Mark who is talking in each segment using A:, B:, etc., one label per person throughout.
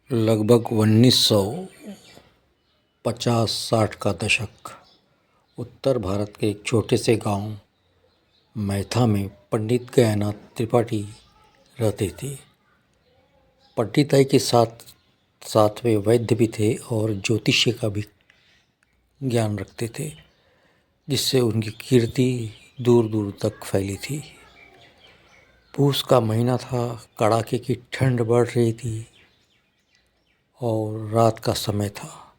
A: लगभग 1950-60 का दशक। उत्तर भारत के एक छोटे से गांव मैथा में पंडित गयानाथ त्रिपाठी रहते थे। पंडिताई के साथ साथ वे वैद्य भी थे और ज्योतिष्य का भी ज्ञान रखते थे, जिससे उनकी कीर्ति दूर दूर तक फैली थी। पूस का महीना था, कड़ाके की ठंड बढ़ रही थी और रात का समय था।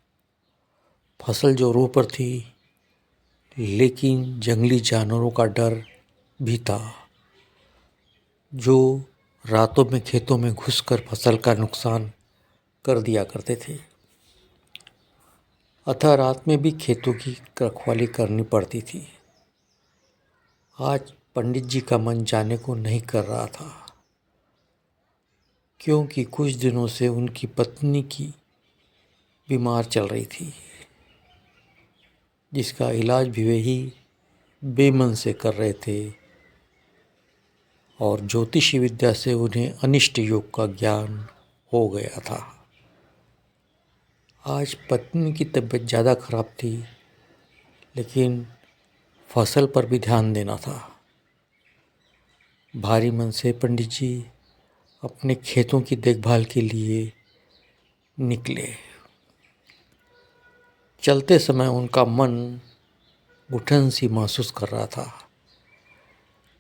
A: फसल जोरों पर थी, लेकिन जंगली जानवरों का डर भी था, जो रातों में खेतों में घुसकर फसल का नुकसान कर दिया करते थे। अतः रात में भी खेतों की रखवाली करनी पड़ती थी। आज पंडित जी का मन जाने को नहीं कर रहा था, क्योंकि कुछ दिनों से उनकी पत्नी की बीमार चल रही थी, जिसका इलाज भी वही बेमन से कर रहे थे और ज्योतिषी विद्या से उन्हें अनिष्ट योग का ज्ञान हो गया था। आज पत्नी की तबीयत ज़्यादा खराब थी, लेकिन फसल पर भी ध्यान देना था। भारी मन से पंडित जी अपने खेतों की देखभाल के लिए निकले। चलते समय उनका मन घुटन सी महसूस कर रहा था।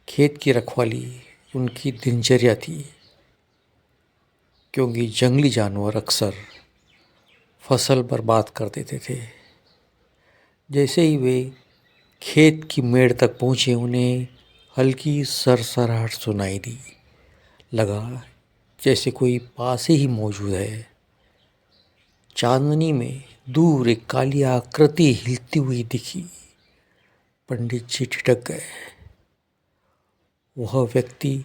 A: खेत की रखवाली उनकी दिनचर्या थी, क्योंकि जंगली जानवर अक्सर फसल बर्बाद कर देते थे। जैसे ही वे खेत की मेड़ तक पहुँचे, उन्हें हल्की सरसराहट सुनाई दी। लगा जैसे कोई पास ही मौजूद है। चांदनी में दूर एक काली आकृति हिलती हुई दिखी। पंडित जी ठिठक गए। वह व्यक्ति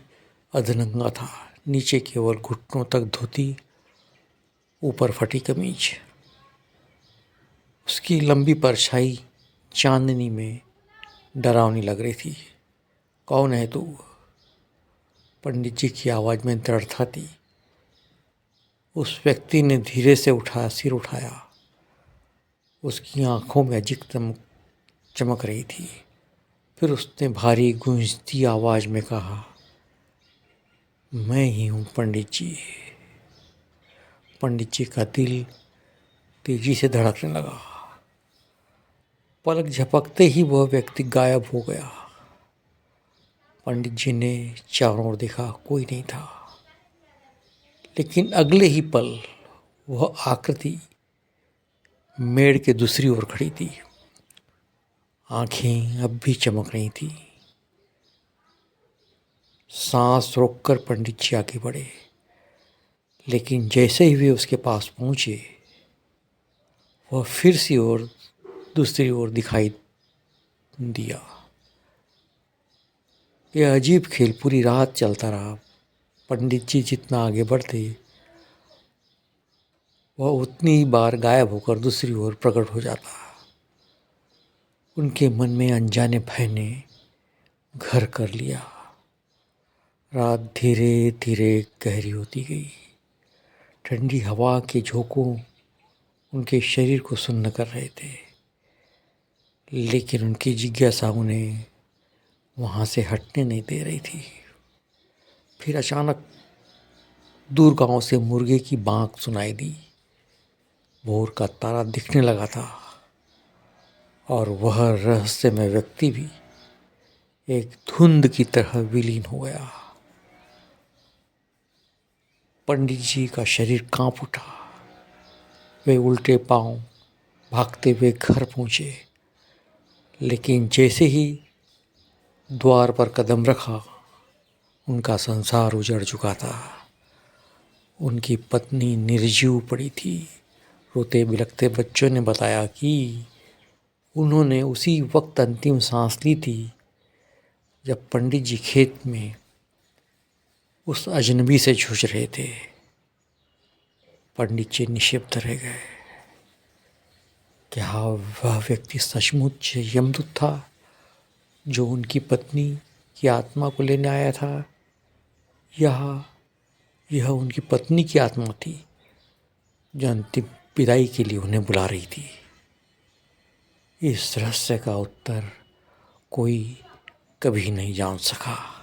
A: अधनंगा था, नीचे केवल घुटनों तक धोती, ऊपर फटी कमीज। उसकी लंबी परछाई चांदनी में डरावनी लग रही थी। कौन है तू? पंडित जी की आवाज़ में दृढ़ता थी। उस व्यक्ति ने धीरे से सिर उठाया। उसकी आंखों में अजीब चमक रही थी। फिर उसने भारी गूंजती आवाज़ में कहा, मैं ही हूँ पंडित जी। पंडित जी का दिल तेजी से धड़कने लगा। पलक झपकते ही वह व्यक्ति गायब हो गया। पंडित जी ने चारों ओर देखा, कोई नहीं था। लेकिन अगले ही पल वह आकृति मेड़ के दूसरी ओर खड़ी थी। आंखें अब भी चमक रही थी। सांस रोककर पंडित जी आगे बढ़े, लेकिन जैसे ही वे उसके पास पहुंचे, वह फिर से दूसरी ओर दिखाई दिया। यह अजीब खेल पूरी रात चलता रहा। पंडित जी जितना आगे बढ़ते, वह उतनी ही बार गायब होकर दूसरी ओर प्रकट हो जाता। उनके मन में अनजाने भय ने घर कर लिया। रात धीरे धीरे गहरी होती गई। ठंडी हवा के झोंकों उनके शरीर को सुन्न कर रहे थे, लेकिन उनकी जिज्ञासा उन्हें वहाँ से हटने नहीं दे रही थी। फिर अचानक दूर गांव से मुर्गे की बाँक सुनाई दी। भोर का तारा दिखने लगा था और वह रहस्यमय व्यक्ति भी एक धुंध की तरह विलीन हो गया। पंडित जी का शरीर कांप उठा। वे उल्टे पांव भागते हुए घर पहुंचे, लेकिन जैसे ही द्वार पर कदम रखा, उनका संसार उजड़ चुका था। उनकी पत्नी निर्जीव पड़ी थी। रोते बिलखते बच्चों ने बताया कि उन्होंने उसी वक्त अंतिम सांस ली थी, जब पंडित जी खेत में उस अजनबी से जूझ रहे थे। पंडित जी निशब्द रह गए। क्या वह व्यक्ति सचमुच यमदूत था, जो उनकी पत्नी की आत्मा को लेने आया था, या यह उनकी पत्नी की आत्मा थी जो अंतिम विदाई के लिए उन्हें बुला रही थी। इस रहस्य का उत्तर कोई कभी नहीं जान सका।